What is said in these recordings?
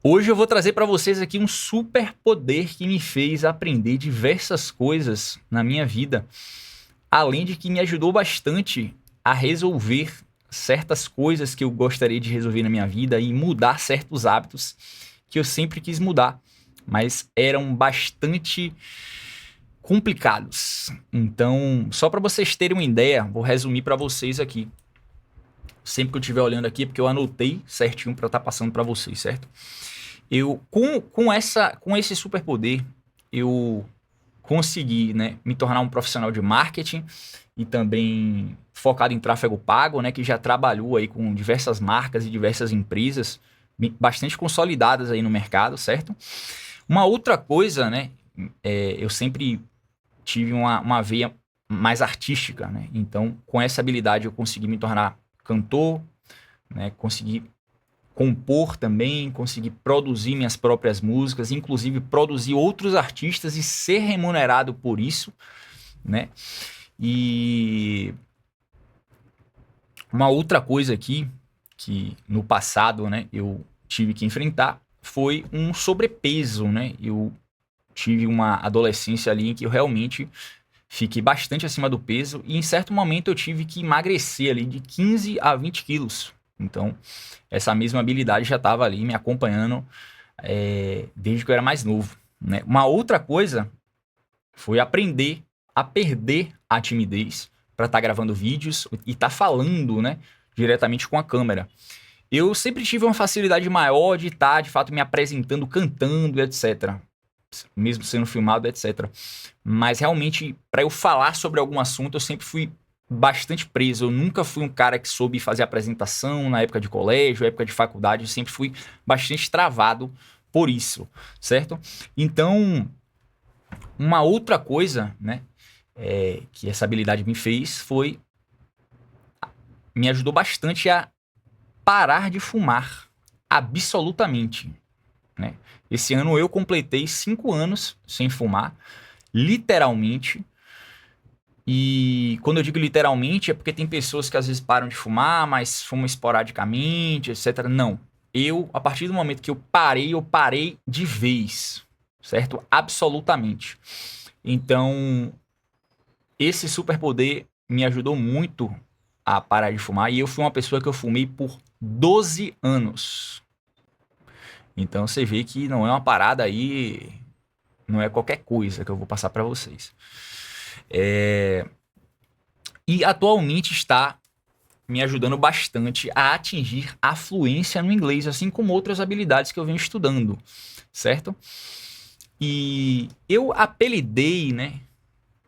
Hoje eu vou trazer para vocês aqui um superpoder que me fez aprender diversas coisas na minha vida, além de que me ajudou bastante a resolver certas coisas que eu gostaria de resolver na minha vida e mudar certos hábitos que eu sempre quis mudar, mas eram bastante complicados. Então, só para vocês terem uma ideia, vou resumir para vocês aqui. Sempre que eu estiver olhando aqui, porque eu anotei certinho para estar passando para vocês, certo? Eu, com esse superpoder, eu consegui, né, me tornar um profissional de marketing e também focado em tráfego pago, né, que já trabalhou aí com diversas marcas e diversas empresas bastante consolidadas aí no mercado, certo? Uma outra coisa, né, eu sempre tive uma veia mais artística, né? Então, com essa habilidade eu consegui me tornar cantor, né? Consegui compor também, consegui produzir minhas próprias músicas, inclusive produzir outros artistas e ser remunerado por isso, né? E uma outra coisa aqui que no passado, né, eu tive que enfrentar foi um sobrepeso, né? Eu tive uma adolescência ali em que eu realmente fiquei bastante acima do peso e em certo momento eu tive que emagrecer ali de 15 a 20 quilos. Então, essa mesma habilidade já estava ali me acompanhando desde que eu era mais novo, né? Uma outra coisa foi aprender a perder a timidez para estar gravando vídeos e estar falando, né, diretamente com a câmera. Eu sempre tive uma facilidade maior de estar, de fato, me apresentando, cantando, etc. Mesmo sendo filmado, etc. Mas realmente, para eu falar sobre algum assunto, eu sempre fui bastante preso. Eu nunca fui um cara que soube fazer apresentação na época de colégio, época de faculdade. Eu sempre fui bastante travado por isso, certo? Então, uma outra coisa, né, que essa habilidade me fez foi... Me ajudou bastante a parar de fumar. Absolutamente, né? Esse ano eu completei 5 anos sem fumar, literalmente. E quando eu digo literalmente é porque tem pessoas que às vezes param de fumar, mas fumam esporadicamente, etc. Não. Eu, a partir do momento que eu parei de vez, certo? Absolutamente. Então, esse superpoder me ajudou muito a parar de fumar. E eu fui uma pessoa que eu fumei por 12 anos. Então você vê que não é uma parada aí, não é qualquer coisa que eu vou passar para vocês. E atualmente está me ajudando bastante a atingir a fluência no inglês, assim como outras habilidades que eu venho estudando, certo? E eu apelidei, né,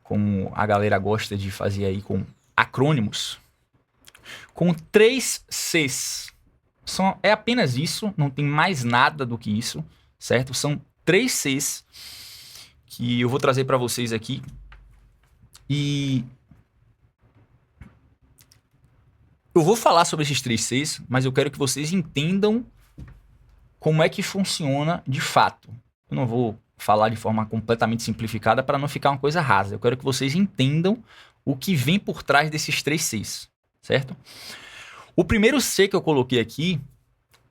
como a galera gosta de fazer aí com acrônimos, com 3 Cs. É apenas isso, não tem mais nada do que isso, certo? São 3 Cs que eu vou trazer para vocês aqui. E eu vou falar sobre esses 3 Cs, mas eu quero que vocês entendam como é que funciona de fato. Eu não vou falar de forma completamente simplificada para não ficar uma coisa rasa. Eu quero que vocês entendam o que vem por trás desses 3 Cs, certo? O primeiro C que eu coloquei aqui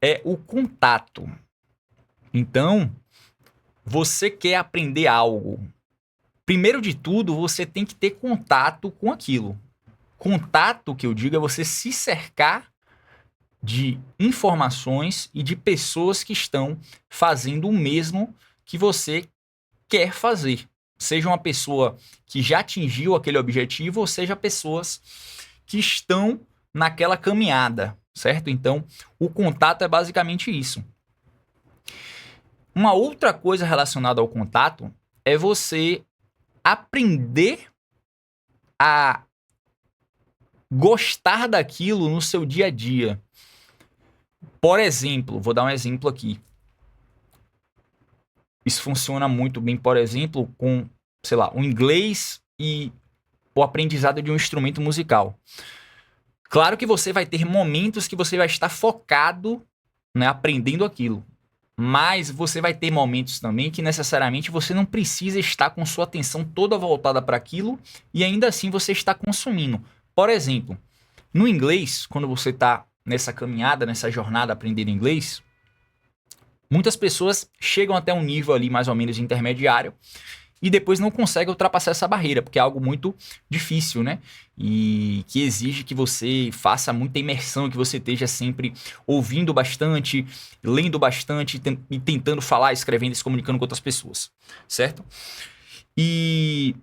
é o contato. Então, você quer aprender algo. Primeiro de tudo, você tem que ter contato com aquilo. Contato, que eu digo, é você se cercar de informações e de pessoas que estão fazendo o mesmo que você quer fazer. Seja uma pessoa que já atingiu aquele objetivo, ou seja, pessoas que estão naquela caminhada, certo? Então, o contato é basicamente isso. Uma outra coisa relacionada ao contato é você aprender a gostar daquilo no seu dia a dia. Por exemplo, vou dar um exemplo aqui. Isso funciona muito bem, por exemplo, com, sei lá, o inglês e o aprendizado de um instrumento musical. Claro que você vai ter momentos que você vai estar focado, né, aprendendo aquilo. Mas você vai ter momentos também que necessariamente você não precisa estar com sua atenção toda voltada para aquilo e ainda assim você está consumindo. Por exemplo, no inglês, quando você está nessa caminhada, nessa jornada aprendendo inglês, Muitas pessoas chegam até um nível ali mais ou menos intermediário e depois não conseguem ultrapassar essa barreira, porque é algo muito difícil, né? E que exige que você faça muita imersão, que você esteja sempre ouvindo bastante, lendo bastante e tentando falar, escrevendo e se comunicando com outras pessoas, certo? E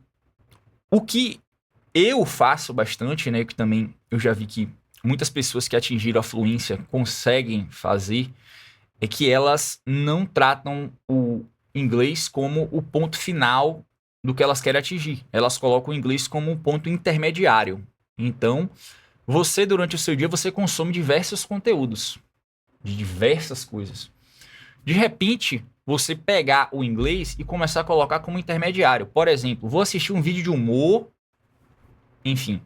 o que eu faço bastante, né, que também eu já vi que muitas pessoas que atingiram a fluência conseguem fazer, é que elas não tratam o inglês como o ponto final do que elas querem atingir. Elas colocam o inglês como um ponto intermediário. Então, você, durante o seu dia, você consome diversos conteúdos, de diversas coisas. De repente, você pegar o inglês e começar a colocar como intermediário. Por exemplo, vou assistir um vídeo de humor, enfim,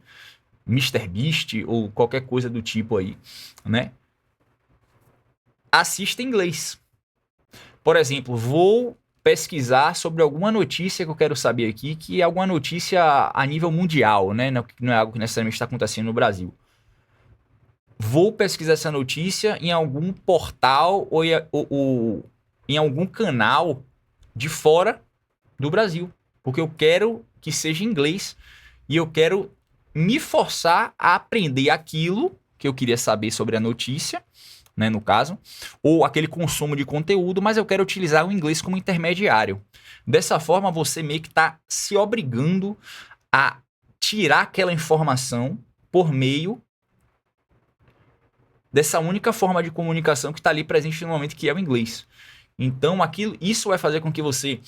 MrBeast ou qualquer coisa do tipo aí, né? Assista em inglês. Por exemplo, vou pesquisar sobre alguma notícia que eu quero saber aqui, que é alguma notícia a nível mundial, né? Não é algo que necessariamente está acontecendo no Brasil. Vou pesquisar essa notícia em algum portal ou em algum canal de fora do Brasil, porque eu quero que seja em inglês e eu quero me forçar a aprender aquilo que eu queria saber sobre a notícia, né, no caso, ou aquele consumo de conteúdo, mas eu quero utilizar o inglês como intermediário. Dessa forma, você meio que está se obrigando a tirar aquela informação por meio dessa única forma de comunicação que está ali presente no momento, que é o inglês. Então, isso vai fazer com que você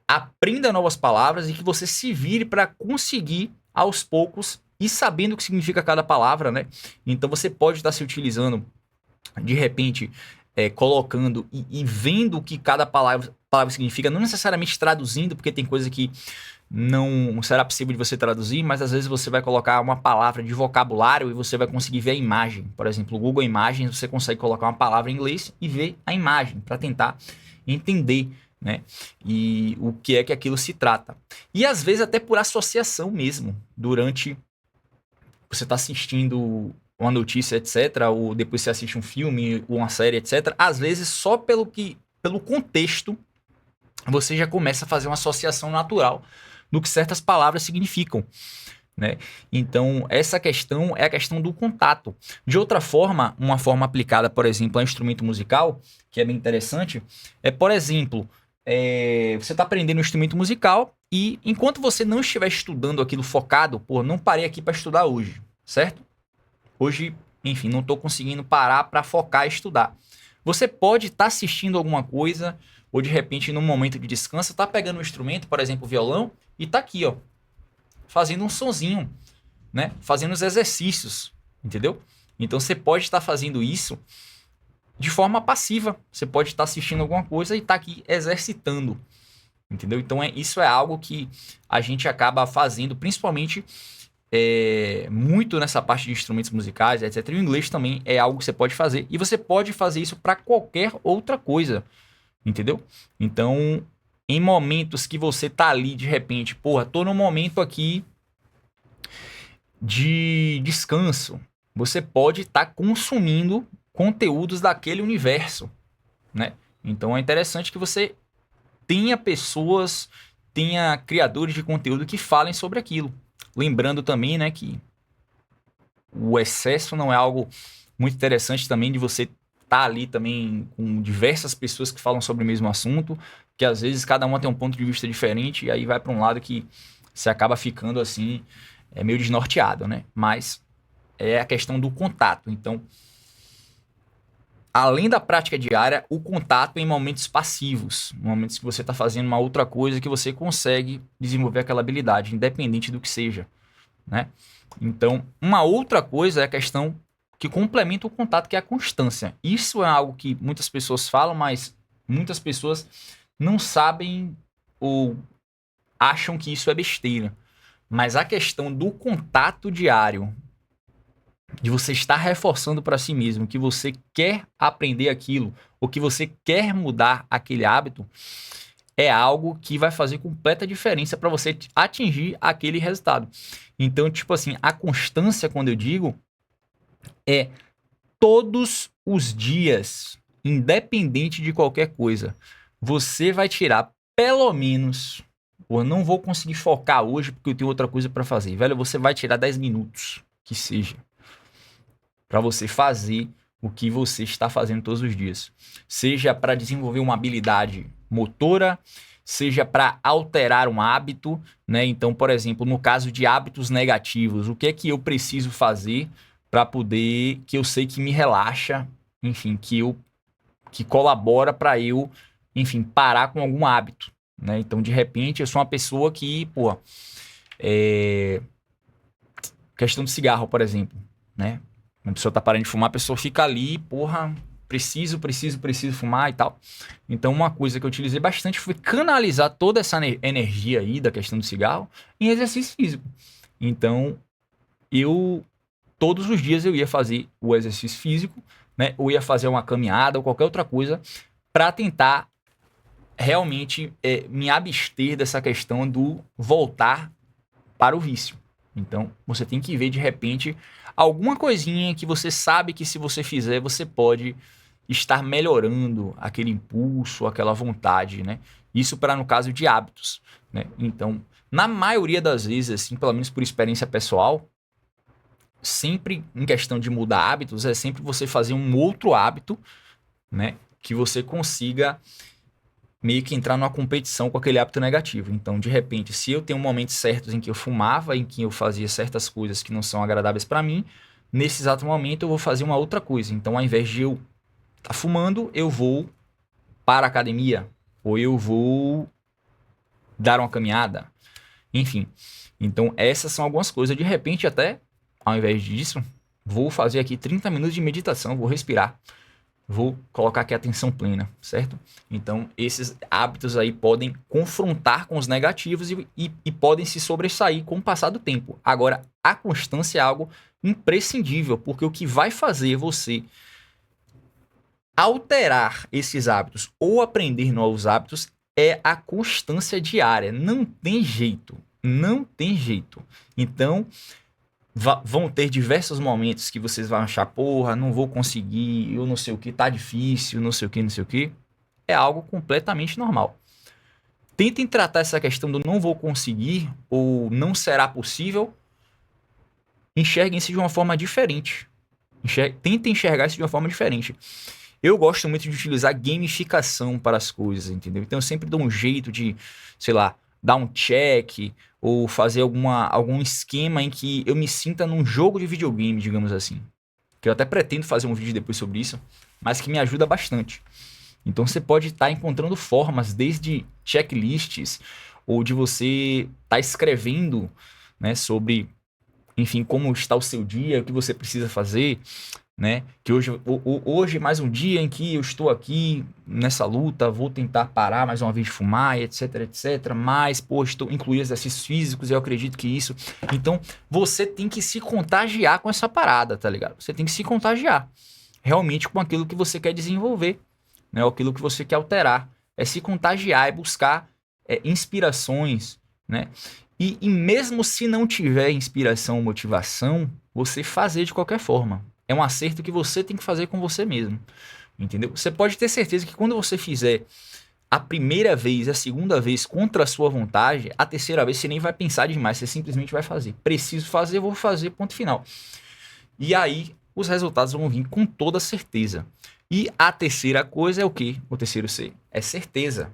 aprenda novas palavras e que você se vire para conseguir, aos poucos, ir sabendo o que significa cada palavra, né? Então, você pode estar se utilizando, de repente, colocando e vendo o que cada palavra significa, não necessariamente traduzindo, porque tem coisa que não será possível de você traduzir, mas às vezes você vai colocar uma palavra de vocabulário e você vai conseguir ver a imagem. Por exemplo, o Google Imagens, você consegue colocar uma palavra em inglês e ver a imagem para tentar entender, né? E o que é que aquilo se trata. E às vezes até por associação mesmo, durante você está assistindo uma notícia, etc., ou depois você assiste um filme ou uma série, etc., às vezes só pelo contexto você já começa a fazer uma associação natural do que certas palavras significam, né? Então, essa questão é a questão do contato. De outra forma, uma forma aplicada, por exemplo, a instrumento musical, que é bem interessante, por exemplo, você está aprendendo um instrumento musical e enquanto você não estiver estudando aquilo focado, não parei aqui para estudar hoje, certo? Hoje, enfim, não estou conseguindo parar para focar e estudar. Você pode estar assistindo alguma coisa ou de repente, num momento de descanso, tá pegando um instrumento, por exemplo, o violão, e tá aqui, ó, fazendo um sonzinho, né? Fazendo os exercícios, entendeu? Então você pode estar fazendo isso de forma passiva. Você pode estar assistindo alguma coisa e tá aqui exercitando, entendeu? Então isso é algo que a gente acaba fazendo, principalmente muito nessa parte de instrumentos musicais, etc. E o inglês também é algo que você pode fazer. E você pode fazer isso para qualquer outra coisa. Entendeu? Então, em momentos que você tá ali de repente, tô num momento aqui de descanso, você pode estar consumindo conteúdos daquele universo, né? Então é interessante que você tenha pessoas, tenha criadores de conteúdo que falem sobre aquilo. Lembrando também, né, que o excesso não é algo muito interessante também de você tá ali também com diversas pessoas que falam sobre o mesmo assunto, que às vezes cada uma tem um ponto de vista diferente e aí vai para um lado que você acaba ficando assim, meio desnorteado, né? Mas é a questão do contato. Então, além da prática diária, o contato em momentos passivos, momentos que você está fazendo uma outra coisa que você consegue desenvolver aquela habilidade, independente do que seja, né? Então, uma outra coisa é a questão que complementa o contato, que é a constância. Isso é algo que muitas pessoas falam, mas muitas pessoas não sabem ou acham que isso é besteira. Mas a questão do contato diário, de você estar reforçando para si mesmo que você quer aprender aquilo, ou que você quer mudar aquele hábito, é algo que vai fazer completa diferença para você atingir aquele resultado. Então, tipo assim, a constância, quando eu digo, é todos os dias independente de qualquer coisa, você vai tirar pelo menos, pô, não vou conseguir focar hoje porque eu tenho outra coisa para fazer, velho, você vai tirar 10 minutos, que seja, para você fazer o que você está fazendo todos os dias. Seja para desenvolver uma habilidade motora, seja para alterar um hábito, né? Então, por exemplo, no caso de hábitos negativos, o que é que eu preciso fazer para poder, que eu sei que me relaxa, enfim, que colabora para eu, enfim, parar com algum hábito, né? Então, de repente, eu sou uma pessoa que, pô, questão de cigarro, por exemplo, né? A pessoa tá parando de fumar, a pessoa fica ali, porra, preciso fumar e tal. Então, uma coisa que eu utilizei bastante foi canalizar toda essa energia aí da questão do cigarro em exercício físico. Então, todos os dias eu ia fazer o exercício físico, né? Ou ia fazer uma caminhada ou qualquer outra coisa para tentar realmente me abster dessa questão do voltar para o vício. Então, você tem que ver de repente alguma coisinha que você sabe que se você fizer, você pode estar melhorando aquele impulso, aquela vontade, né? Isso para no caso de hábitos, né? Então, na maioria das vezes, assim, pelo menos por experiência pessoal, sempre em questão de mudar hábitos, é sempre você fazer um outro hábito, né? Que você consiga meio que entrar numa competição com aquele hábito negativo. Então, de repente, se eu tenho momentos certos em que eu fumava, em que eu fazia certas coisas que não são agradáveis para mim, nesse exato momento eu vou fazer uma outra coisa. Então, ao invés de eu estar fumando, eu vou para a academia, ou eu vou dar uma caminhada, enfim. Então, essas são algumas coisas. De repente, até, ao invés disso, vou fazer aqui 30 minutos de meditação, vou respirar. Vou colocar aqui atenção plena, certo? Então, esses hábitos aí podem confrontar com os negativos e podem se sobressair com o passar do tempo. Agora, a constância é algo imprescindível, porque o que vai fazer você alterar esses hábitos ou aprender novos hábitos é a constância diária. Não tem jeito. Não tem jeito. Então, vão ter diversos momentos que vocês vão achar, porra, não vou conseguir, eu não sei o que, tá difícil, não sei o que, não sei o que. É algo completamente normal. Tentem tratar essa questão do não vou conseguir ou não será possível. Enxerguem isso de uma forma diferente. Tentem enxergar isso de uma forma diferente. Eu gosto muito de utilizar gamificação para as coisas, entendeu? Então eu sempre dou um jeito de, sei lá, dar um check ou fazer algum esquema em que eu me sinta num jogo de videogame, digamos assim. Que eu até pretendo fazer um vídeo depois sobre isso, mas que me ajuda bastante. Então você pode estar encontrando formas, desde checklists, ou de você estar escrevendo, né, sobre, enfim, como está o seu dia, o que você precisa fazer, né? Que hoje mais um dia em que eu estou aqui nessa luta, vou tentar parar mais uma vez de fumar, etc, etc. Mas, pô, estou incluir exercícios físicos, eu acredito que isso. Então, você tem que se contagiar com essa parada, tá ligado? Você tem que se contagiar realmente com aquilo que você quer desenvolver, né? Ou aquilo que você quer alterar. É se contagiar, é buscar inspirações, né? E mesmo se não tiver inspiração ou motivação, você fazer de qualquer forma. É um acerto que você tem que fazer com você mesmo, entendeu? Você pode ter certeza que quando você fizer a primeira vez, a segunda vez contra a sua vontade, a terceira vez você nem vai pensar demais, você simplesmente vai fazer. Preciso fazer, vou fazer, ponto final. E aí os resultados vão vir com toda certeza. E a terceira coisa é o quê? O terceiro C é certeza.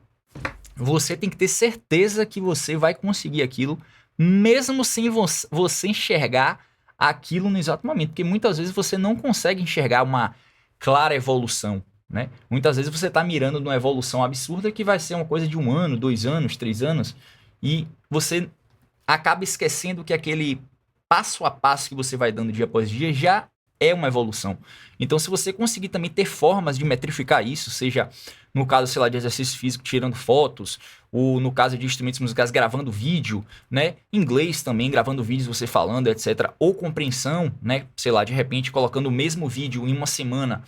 Você tem que ter certeza que você vai conseguir aquilo, mesmo sem você enxergar aquilo no exato momento, porque muitas vezes você não consegue enxergar uma clara evolução, né? Muitas vezes você está mirando numa evolução absurda que vai ser uma coisa de 1 ano, 2 anos, 3 anos, e você acaba esquecendo que aquele passo a passo que você vai dando dia após dia já é uma evolução. Então, se você conseguir também ter formas de metrificar isso, seja no caso, sei lá, de exercício físico, tirando fotos, ou no caso de instrumentos musicais, gravando vídeo, né? Inglês também, gravando vídeos, você falando, etc. Ou compreensão, né? Sei lá, de repente colocando o mesmo vídeo em uma semana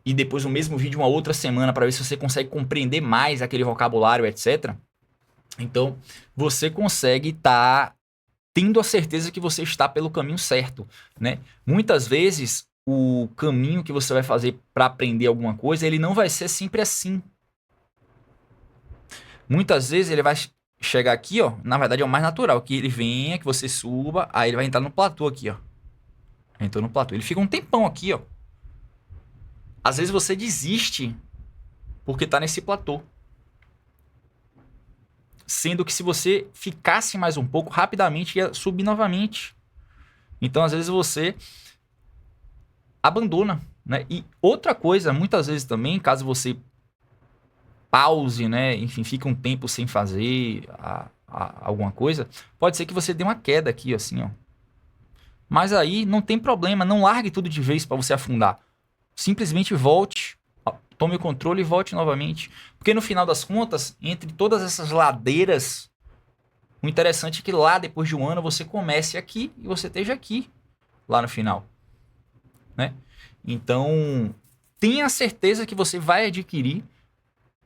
e depois o mesmo vídeo uma outra semana para ver se você consegue compreender mais aquele vocabulário, etc. Então, você consegue estar tendo a certeza que você está pelo caminho certo, né? Muitas vezes o caminho que você vai fazer para aprender alguma coisa, ele não vai ser sempre assim. Muitas vezes ele vai chegar aqui, ó, na verdade é o mais natural, que ele venha, que você suba, aí ele vai entrar no platô aqui, ó. Entrou no platô. Ele fica um tempão aqui, ó. Às vezes você desiste porque tá nesse platô. Sendo que se você ficasse mais um pouco, rapidamente ia subir novamente. Então, às vezes você abandona, né? E outra coisa, muitas vezes também, caso você pause, né? Enfim, fique um tempo sem fazer alguma coisa, pode ser que você dê uma queda aqui, assim, ó. Mas aí não tem problema, não largue tudo de vez para você afundar. Simplesmente volte, tome o controle e volte novamente. Porque no final das contas, entre todas essas ladeiras, o interessante é que lá, depois de um ano, você comece aqui e você esteja aqui, lá no final, né? Então, tenha certeza que você vai adquirir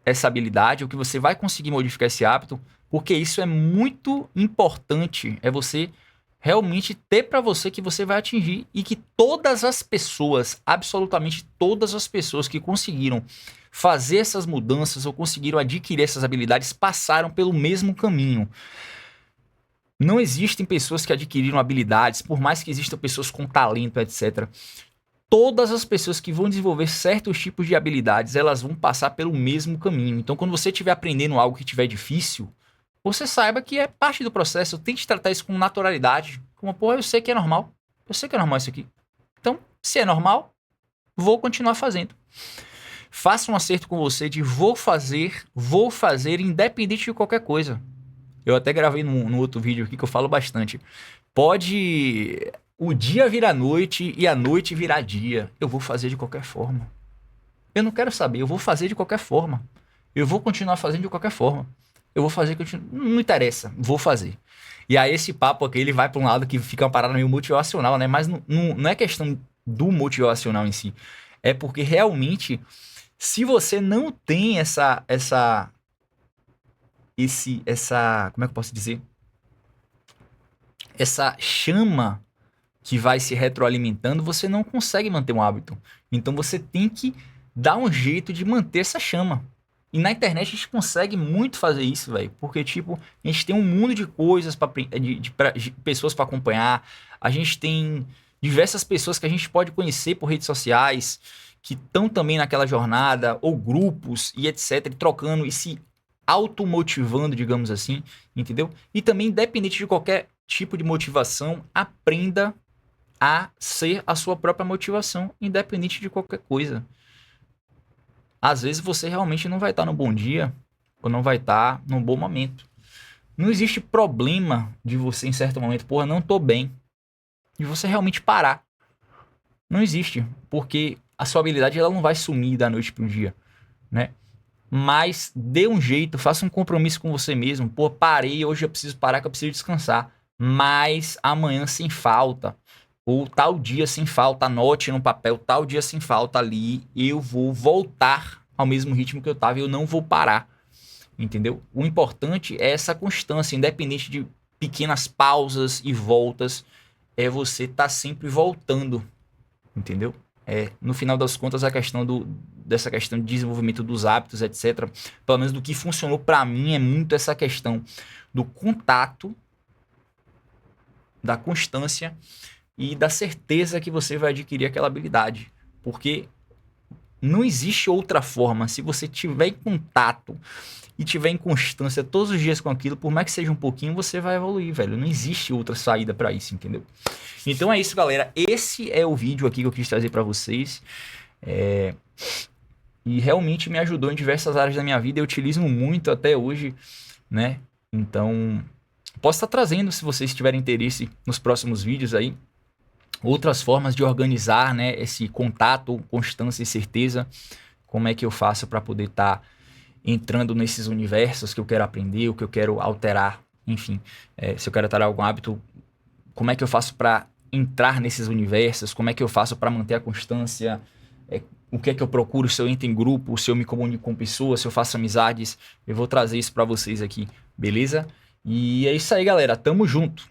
essa habilidade, ou que você vai conseguir modificar esse hábito, porque isso é muito importante, é você realmente ter para você que você vai atingir e que todas as pessoas, absolutamente todas as pessoas que conseguiram fazer essas mudanças ou conseguiram adquirir essas habilidades passaram pelo mesmo caminho. Não existem pessoas que adquiriram habilidades, por mais que existam pessoas com talento, etc. Todas as pessoas que vão desenvolver certos tipos de habilidades, elas vão passar pelo mesmo caminho. Então, quando você estiver aprendendo algo que estiver difícil, você saiba que é parte do processo. Tente tratar isso com naturalidade. Como, pô, eu sei que é normal. Eu sei que é normal isso aqui. Então, se é normal, vou continuar fazendo. Faça um acerto com você de vou fazer independente de qualquer coisa. Eu até gravei no outro vídeo aqui que eu falo bastante. Pode o dia virar noite e a noite virar dia. Eu vou fazer de qualquer forma. Eu não quero saber, eu vou fazer de qualquer forma. Eu vou continuar fazendo de qualquer forma. Eu vou fazer, não interessa, vou fazer. E aí esse papo aqui, ele vai para um lado que fica uma parada meio motivacional, né? Mas não é questão do motivacional em si. É porque realmente, se você não tem como é que eu posso dizer? Essa chama que vai se retroalimentando, você não consegue manter um hábito. Então você tem que dar um jeito de manter essa chama. E na internet a gente consegue muito fazer isso, velho. Porque, tipo, a gente tem um mundo de coisas, de pessoas para acompanhar. A gente tem diversas pessoas que a gente pode conhecer por redes sociais, que estão também naquela jornada, ou grupos e etc, e trocando e se automotivando, digamos assim, entendeu? E também, independente de qualquer tipo de motivação, aprenda a ser a sua própria motivação, independente de qualquer coisa. Às vezes você realmente não vai estar no bom dia, ou não vai estar num bom momento. Não existe problema de você, em certo momento, porra, não tô bem, de você realmente parar. Não existe, porque a sua habilidade ela não vai sumir da noite pro dia, né? Mas dê um jeito, faça um compromisso com você mesmo. Pô, parei, hoje eu preciso parar, que eu preciso descansar. Mas amanhã sem falta, ou tal dia sem falta, anote no papel, tal dia sem falta ali, eu vou voltar ao mesmo ritmo que eu tava e eu não vou parar, entendeu? O importante é essa constância, independente de pequenas pausas e voltas, é você estar sempre voltando, entendeu? No final das contas, dessa questão de desenvolvimento dos hábitos, etc., pelo menos do que funcionou para mim, é muito essa questão do contato, da constância e da certeza que você vai adquirir aquela habilidade. Porque não existe outra forma. Se você tiver em contato e tiver em constância todos os dias com aquilo, por mais que seja um pouquinho, você vai evoluir, velho. Não existe outra saída para isso, entendeu? Então é isso, galera. Esse é o vídeo aqui que eu quis trazer para vocês. E realmente me ajudou em diversas áreas da minha vida. Eu utilizo muito até hoje, né? Então, posso estar trazendo, se vocês tiverem interesse, nos próximos vídeos aí, outras formas de organizar, né, esse contato, constância e certeza. Como é que eu faço para poder estar entrando nesses universos que eu quero aprender, o que eu quero alterar, enfim. Se eu quero alterar algum hábito, como é que eu faço para entrar nesses universos? Como é que eu faço para manter a constância? O que é que eu procuro se eu entro em grupo, se eu me comunico com pessoas, se eu faço amizades? Eu vou trazer isso para vocês aqui, beleza? E é isso aí, galera. Tamo junto.